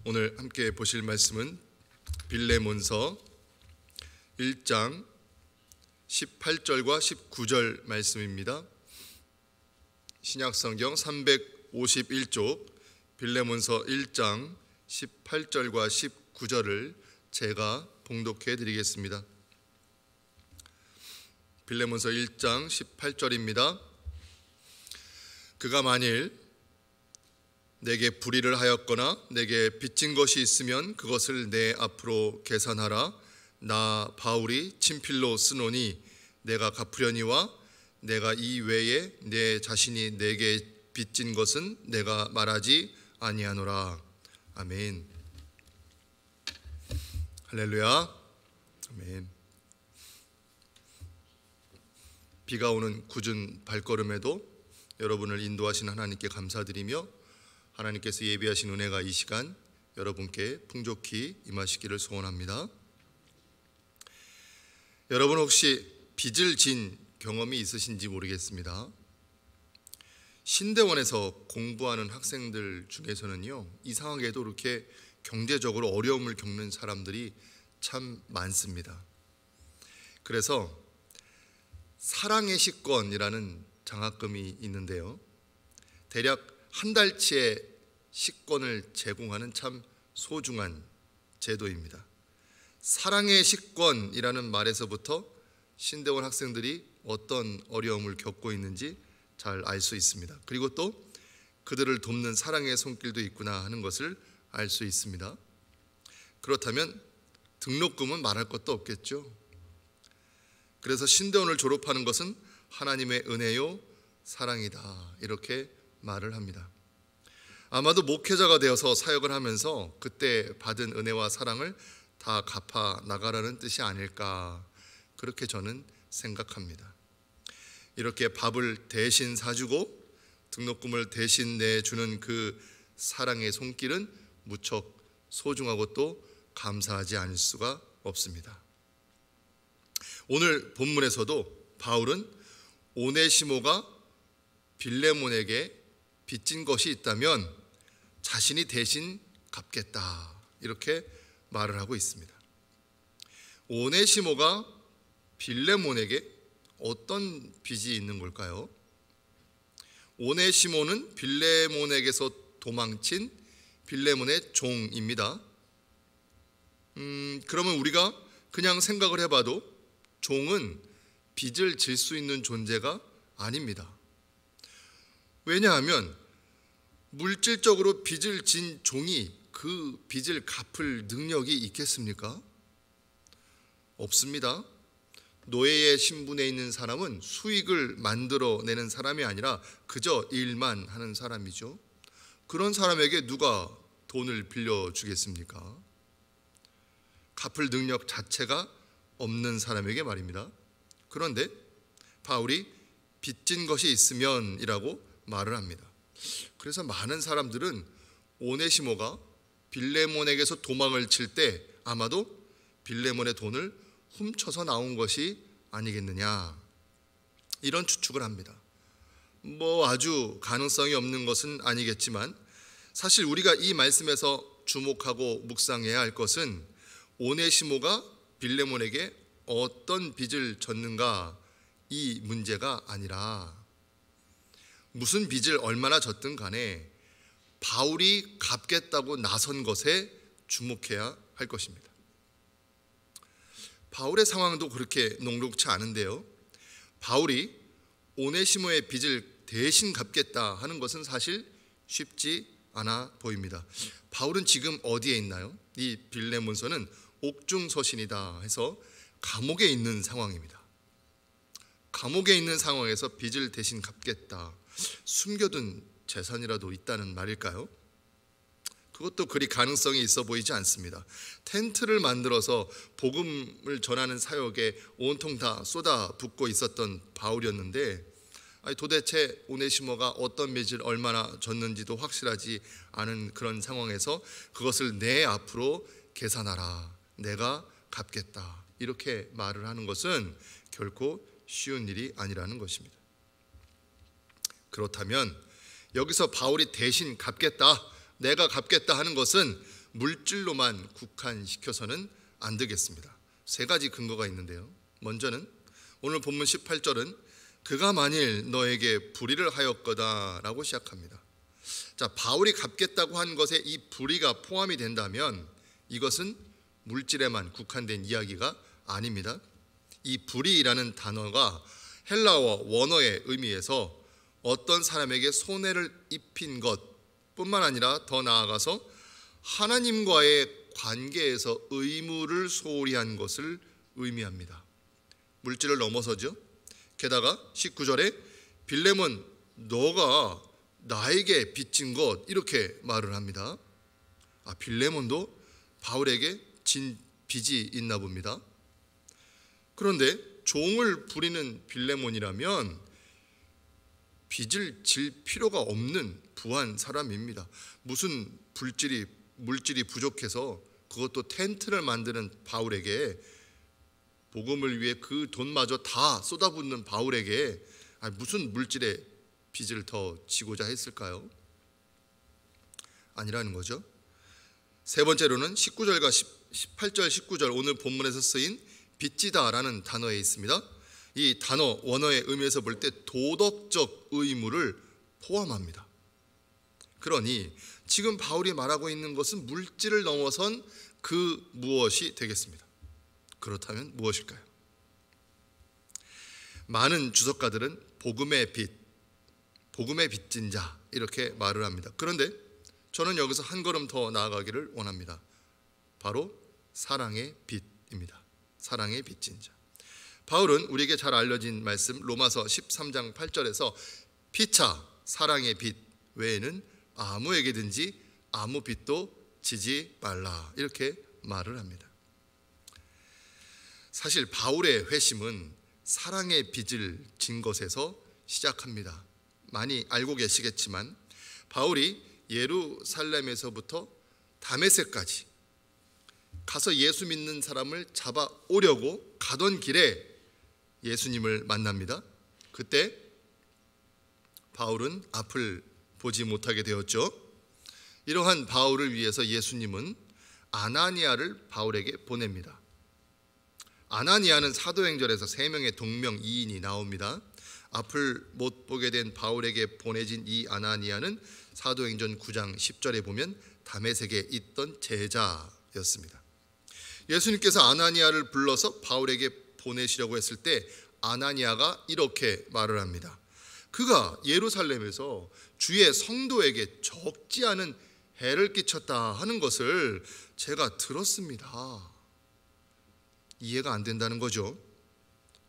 오늘 함께 보실 말씀은 빌레몬서 1장 18절과 19절 말씀입니다. 신약성경 351쪽 빌레몬서 1장 18절과 19절을 제가 봉독해 드리겠습니다. 빌레몬서 1장 18절입니다. 그가 만일 내게 불의를 하였거나 내게 빚진 것이 있으면 그것을 내 앞으로 계산하라. 나 바울이 친필로 쓰노니 내가 갚으려니와 내가 이 외에 내 자신이 내게 빚진 것은 내가 말하지 아니하노라. 아멘. 할렐루야. 아멘. 비가 오는 굳은 발걸음에도 여러분을 인도하신 하나님께 감사드리며 하나님께서 예비하신 은혜가 이 시간 여러분께 풍족히 임하시기를 소원합니다. 여러분 혹시 빚을 진 경험이 있으신지 모르겠습니다. 신대원에서 공부하는 학생들 중에서는요, 이상하게도 이렇게 경제적으로 어려움을 겪는 사람들이 참 많습니다. 그래서 사랑의 식권이라는 장학금이 있는데요, 대략 한 달치의 식권을 제공하는 참 소중한 제도입니다. 사랑의 식권이라는 말에서부터 신대원 학생들이 어떤 어려움을 겪고 있는지 잘 알 수 있습니다. 그리고 또 그들을 돕는 사랑의 손길도 있구나 하는 것을 알 수 있습니다. 그렇다면 등록금은 말할 것도 없겠죠. 그래서 신대원을 졸업하는 것은 하나님의 은혜요 사랑이다, 이렇게 말을 합니다. 아마도 목회자가 되어서 사역을 하면서 그때 받은 은혜와 사랑을 다 갚아 나가라는 뜻이 아닐까, 그렇게 저는 생각합니다. 이렇게 밥을 대신 사주고 등록금을 대신 내주는 그 사랑의 손길은 무척 소중하고 또 감사하지 않을 수가 없습니다. 오늘 본문에서도 바울은 오네시모가 빌레몬에게 빚진 것이 있다면 자신이 대신 갚겠다, 이렇게 말을 하고 있습니다. 오네시모가 빌레몬에게 어떤 빚이 있는 걸까요? 오네시모는 빌레몬에게서 도망친 빌레몬의 종입니다. 그러면 우리가 그냥 생각을 해봐도 종은 빚을 질 수 있는 존재가 아닙니다. 왜냐하면 물질적으로 빚을 진 종이 그 빚을 갚을 능력이 있겠습니까? 없습니다. 노예의 신분에 있는 사람은 수익을 만들어내는 사람이 아니라 그저 일만 하는 사람이죠. 그런 사람에게 누가 돈을 빌려주겠습니까? 갚을 능력 자체가 없는 사람에게 말입니다. 그런데 바울이 빚진 것이 있으면 이라고 말을 합니다. 그래서 많은 사람들은 오네시모가 빌레몬에게서 도망을 칠 때 아마도 빌레몬의 돈을 훔쳐서 나온 것이 아니겠느냐, 이런 추측을 합니다. 아주 가능성이 없는 것은 아니겠지만 사실 우리가 이 말씀에서 주목하고 묵상해야 할 것은 오네시모가 빌레몬에게 어떤 빚을 졌는가, 이 문제가 아니라 무슨 빚을 얼마나 졌든 간에 바울이 갚겠다고 나선 것에 주목해야 할 것입니다. 바울의 상황도 그렇게 녹록치 않은데요, 바울이 오네시모의 빚을 대신 갚겠다 하는 것은 사실 쉽지 않아 보입니다. 바울은 지금 어디에 있나요? 이 빌레몬서는 옥중서신이다 해서 감옥에 있는 상황입니다. 감옥에 있는 상황에서 빚을 대신 갚겠다, 숨겨둔 재산이라도 있다는 말일까요? 그것도 그리 가능성이 있어 보이지 않습니다. 텐트를 만들어서 복음을 전하는 사역에 온통 다 쏟아붓고 있었던 바울이었는데 도대체 오네시모가 어떤 빚을 얼마나 졌는지도 확실하지 않은 그런 상황에서 그것을 내 앞으로 계산하라, 내가 갚겠다, 이렇게 말을 하는 것은 결코 쉬운 일이 아니라는 것입니다. 그렇다면 여기서 바울이 대신 갚겠다 내가 갚겠다 하는 것은 물질로만 국한시켜서는 안 되겠습니다. 세 가지 근거가 있는데요. 먼저는 오늘 본문 18절은 그가 만일 너에게 불의를 하였거다라고 시작합니다. 자, 바울이 갚겠다고 한 것에 이 불의가 포함이 된다면 이것은 물질에만 국한된 이야기가 아닙니다. 이 불의라는 단어가 헬라어 원어의 의미에서 어떤 사람에게 손해를 입힌 것뿐만 아니라 더 나아가서 하나님과의 관계에서 의무를 소홀히 한 것을 의미합니다. 물질을 넘어서죠. 게다가 19절에 빌레몬 너가 나에게 빚진 것 이렇게 말을 합니다. 빌레몬도 바울에게 진 빚이 있나 봅니다. 그런데 종을 부리는 빌레몬이라면 빚을 질 필요가 없는 부한 사람입니다. 무슨 물질이 부족해서 그것도 텐트를 만드는 바울에게 복음을 위해 그 돈마저 다 쏟아붓는 바울에게 무슨 물질의 빚을 더 지고자 했을까요? 아니라는 거죠. 세 번째로는 19절과 18절 19절 오늘 본문에서 쓰인 빚지다라는 단어에 있습니다. 이 단어 원어의 의미에서 볼 때 도덕적 의무를 포함합니다. 그러니 지금 바울이 말하고 있는 것은 물질을 넘어선 그 무엇이 되겠습니다. 그렇다면 무엇일까요? 많은 주석가들은 복음의 빚진 자 이렇게 말을 합니다. 그런데 저는 여기서 한 걸음 더 나아가기를 원합니다. 바로 사랑의 빚입니다. 사랑의 빚진 자. 바울은 우리에게 잘 알려진 말씀 로마서 13장 8절에서 피차 사랑의 빚 외에는 아무에게든지 아무 빚도 지지 말라 이렇게 말을 합니다. 사실 바울의 회심은 사랑의 빚을 진 것에서 시작합니다. 많이 알고 계시겠지만 바울이 예루살렘에서부터 다메섹까지 가서 예수 믿는 사람을 잡아오려고 가던 길에 예수님을 만납니다. 그때 바울은 앞을 보지 못하게 되었죠. 이러한 바울을 위해서 예수님은 아나니아를 바울에게 보냅니다. 아나니아는 사도행전에서 세 명의 동명이인이 나옵니다. 앞을 못 보게 된 바울에게 보내진 이 아나니아는 사도행전 9장 10절에 보면 다메섹에 있던 제자였습니다. 예수님께서 아나니아를 불러서 바울에게 보내시려고 했을 때 아나니아가 이렇게 말을 합니다. 그가 예루살렘에서 주의 성도에게 적지 않은 해를 끼쳤다 하는 것을 제가 들었습니다. 이해가 안 된다는 거죠.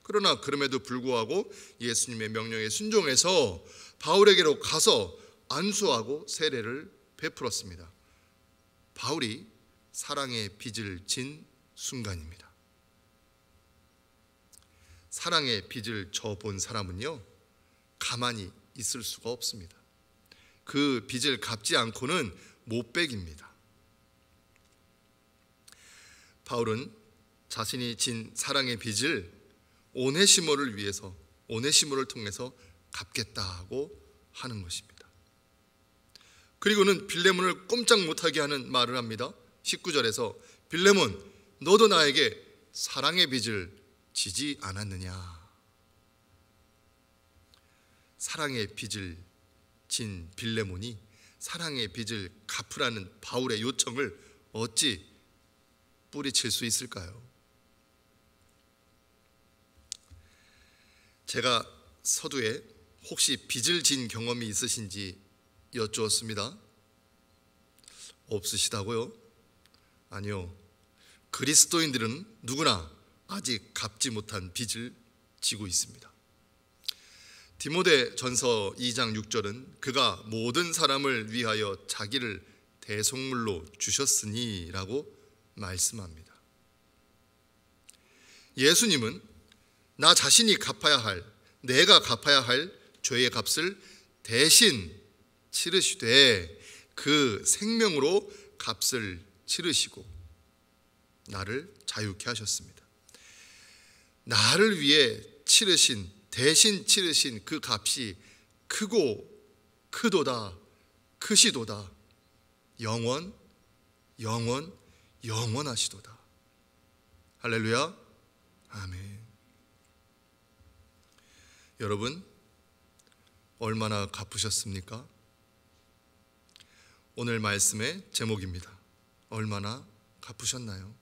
그러나 그럼에도 불구하고 예수님의 명령에 순종해서 바울에게로 가서 안수하고 세례를 베풀었습니다. 바울이 사랑의 빚을 진 순간입니다. 사랑의 빚을 져본 사람은요 가만히 있을 수가 없습니다. 그 빚을 갚지 않고는 못 베깁니다. 바울은 자신이 진 사랑의 빚을 오네시모를 위해서 오네시모를 통해서 갚겠다고 하는 것입니다. 그리고는 빌레몬을 꼼짝 못하게 하는 말을 합니다. 19절에서 빌레몬 너도 나에게 사랑의 빚을 지지 않았느냐. 사랑의 빚을 진 빌레몬이 사랑의 빚을 갚으라는 바울의 요청을 어찌 뿌리칠 수 있을까요? 제가 서두에 혹시 빚을 진 경험이 있으신지 여쭈었습니다. 없으시다고요? 아니요. 그리스도인들은 누구나 아직 갚지 못한 빚을 지고 있습니다. 디모데 전서 2장 6절은 그가 모든 사람을 위하여 자기를 대속물로 주셨으니 라고 말씀합니다. 예수님은 나 자신이 갚아야 할 내가 갚아야 할 죄의 값을 대신 치르시되 그 생명으로 값을 치르시고 나를 자유케 하셨습니다. 나를 위해 대신 치르신 그 값이 크고 크도다 크시도다. 영원 영원하시도다. 할렐루야. 아멘. 여러분, 얼마나 갚으셨습니까? 오늘 말씀의 제목입니다. 얼마나 갚으셨나요?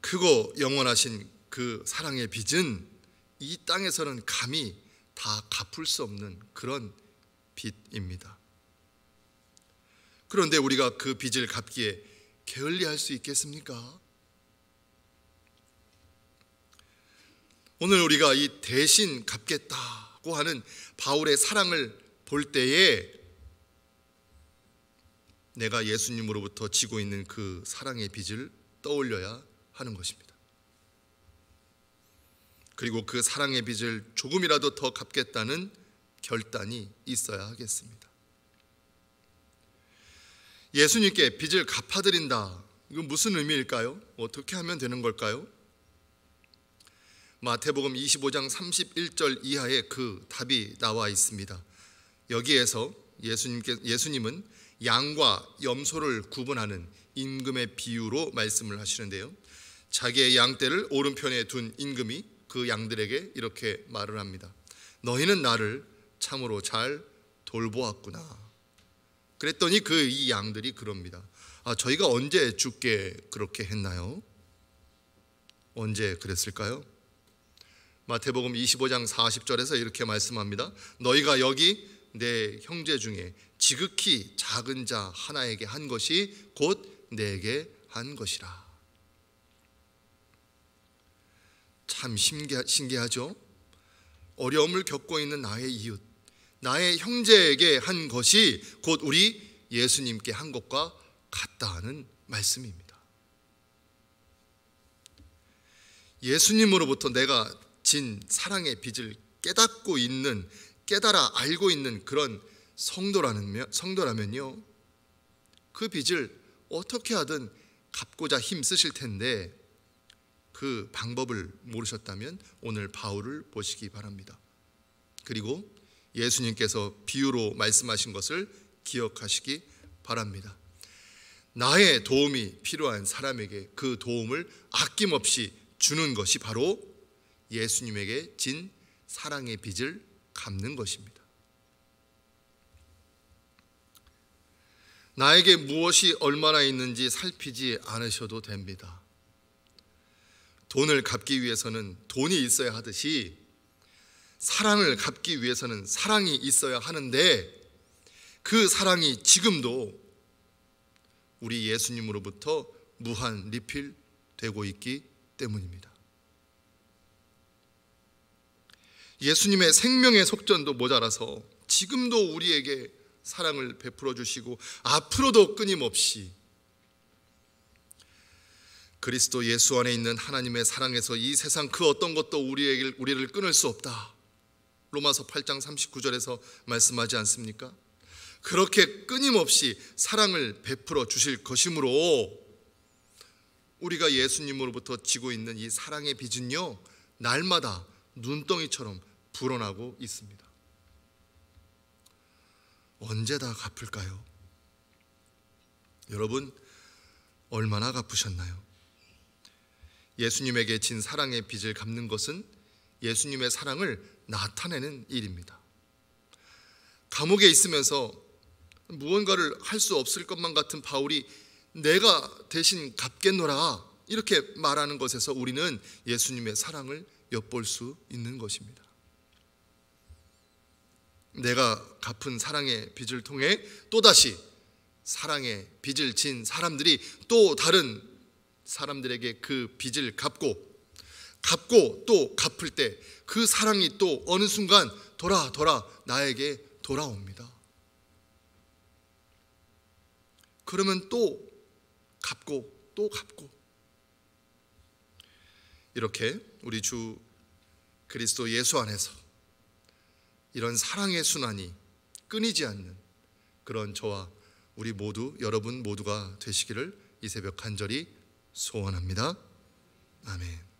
크고 영원하신 그 사랑의 빚은 이 땅에서는 감히 다 갚을 수 없는 그런 빚입니다. 그런데 우리가 그 빚을 갚기에 게을리할 수 있겠습니까? 오늘 우리가 이 대신 갚겠다고 하는 바울의 사랑을 볼 때에 내가 예수님으로부터 지고 있는 그 사랑의 빚을 떠올려야 하는 것입니다. 그리고 그 사랑의 빚을 조금이라도 더 갚겠다는 결단이 있어야 하겠습니다. 예수님께 빚을 갚아드린다. 이건 무슨 의미일까요? 어떻게 하면 되는 걸까요? 마태복음 25장 31절 이하에 그 답이 나와 있습니다. 여기에서 예수님은 양과 염소를 구분하는 임금의 비유로 말씀을 하시는데요, 자기의 양떼를 오른편에 둔 임금이 그 양들에게 이렇게 말을 합니다. 너희는 나를 참으로 잘 돌보았구나. 그랬더니 이 양들이 그럽니다. 저희가 언제 주께 그렇게 했나요? 언제 그랬을까요? 마태복음 25장 40절에서 이렇게 말씀합니다. 너희가 여기 내 형제 중에 지극히 작은 자 하나에게 한 것이 곧 내게 한 것이라. 참 신기하죠? 어려움을 겪고 있는 나의 이웃, 나의 형제에게 한 것이 곧 우리 예수님께 한 것과 같다는 말씀입니다. 예수님으로부터 내가 진 사랑의 빚을 깨달아 알고 있는 그런 성도라면요, 그 빚을 어떻게 하든 갚고자 힘쓰실 텐데 그 방법을 모르셨다면 오늘 바울을 보시기 바랍니다. 그리고 예수님께서 비유로 말씀하신 것을 기억하시기 바랍니다. 나의 도움이 필요한 사람에게 그 도움을 아낌없이 주는 것이 바로 예수님에게 진 사랑의 빚을 갚는 것입니다. 나에게 무엇이 얼마나 있는지 살피지 않으셔도 됩니다. 돈을 갚기 위해서는 돈이 있어야 하듯이 사랑을 갚기 위해서는 사랑이 있어야 하는데 그 사랑이 지금도 우리 예수님으로부터 무한 리필되고 있기 때문입니다. 예수님의 생명의 속전도 모자라서 지금도 우리에게 사랑을 베풀어 주시고 앞으로도 끊임없이 그리스도 예수 안에 있는 하나님의 사랑에서 이 세상 그 어떤 것도 우리를 끊을 수 없다. 로마서 8장 39절에서 말씀하지 않습니까? 그렇게 끊임없이 사랑을 베풀어 주실 것이므로 우리가 예수님으로부터 지고 있는 이 사랑의 빚은요, 날마다 눈덩이처럼 불어나고 있습니다. 언제 다 갚을까요? 여러분, 얼마나 갚으셨나요? 예수님에게 진 사랑의 빚을 갚는 것은 예수님의 사랑을 나타내는 일입니다. 감옥에 있으면서 무언가를 할 수 없을 것만 같은 바울이 내가 대신 갚겠노라 이렇게 말하는 것에서 우리는 예수님의 사랑을 엿볼 수 있는 것입니다. 내가 갚은 사랑의 빚을 통해 또다시 사랑의 빚을 진 사람들이 또 다른 사람들에게 그 빚을 갚고 또 갚을 때 그 사랑이 또 어느 순간 돌아 나에게 돌아옵니다. 그러면 또 갚고 이렇게 우리 주 그리스도 예수 안에서 이런 사랑의 순환이 끊이지 않는 그런 저와 우리 모두, 여러분 모두가 되시기를 이 새벽 간절히 소원합니다. 아멘.